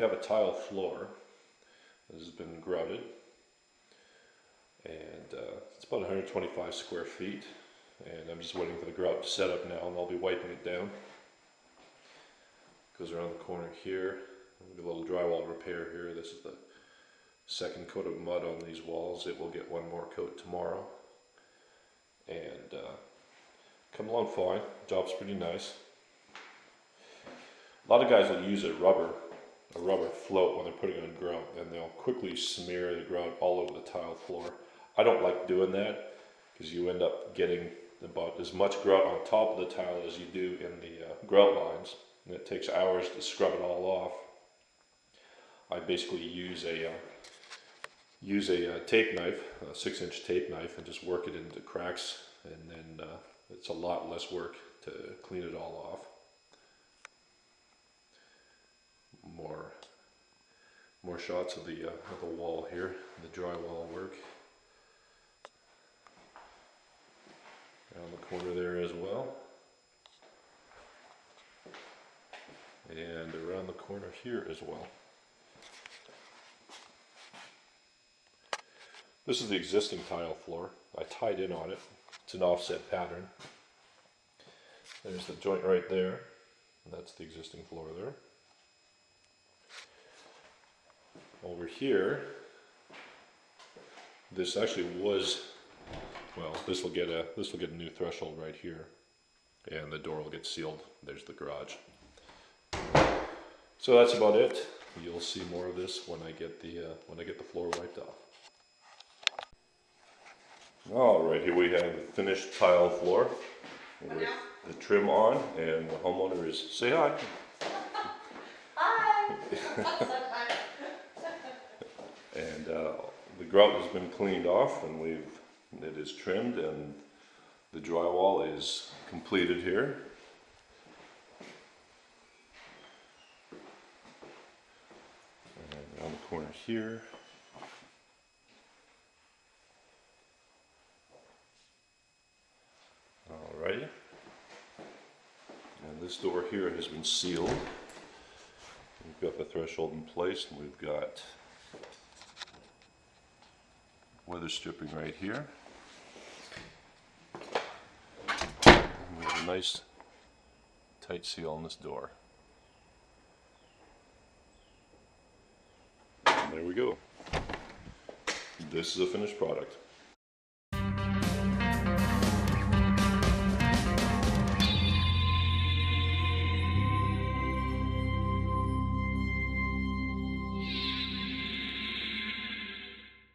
have a tile floor. This has been grouted, and it's about 125 square feet, and I'm just waiting for the grout to set up now, and I'll be wiping it down. Goes around the corner here. A little drywall repair here. This is the second coat of mud on these walls. It will get one more coat tomorrow, and come along fine. Job's pretty nice. A lot of guys will use a rubber float when they're putting on grout, and they'll quickly smear the grout all over the tile floor. I don't like doing that because you end up getting about as much grout on top of the tile as you do in the grout lines, and it takes hours to scrub it all off. I basically use a tape knife, a 6-inch tape knife, and just work it into cracks, and then it's a lot less work to clean it all off. More shots of the wall here, the drywall work. Around the corner there as well. And around the corner here as well. This is the existing tile floor. I tied in on it. It's an offset pattern. There's the joint right there. That's the existing floor there. Over here, this actually was, well, this will get a new threshold right here, and the door will get sealed. There's the garage. So that's about it. You'll see more of this when I get the floor wiped off. All right, here we have the finished tile floor with the trim on, and the homeowner is, say hi. Hi. And the grout has been cleaned off, and it is trimmed, and the drywall is completed here. And around the corner here. Alrighty. And this door here has been sealed. We've got the threshold in place, and we've got weather stripping right here. And we have a nice tight seal on this door. And there we go. This is a finished product.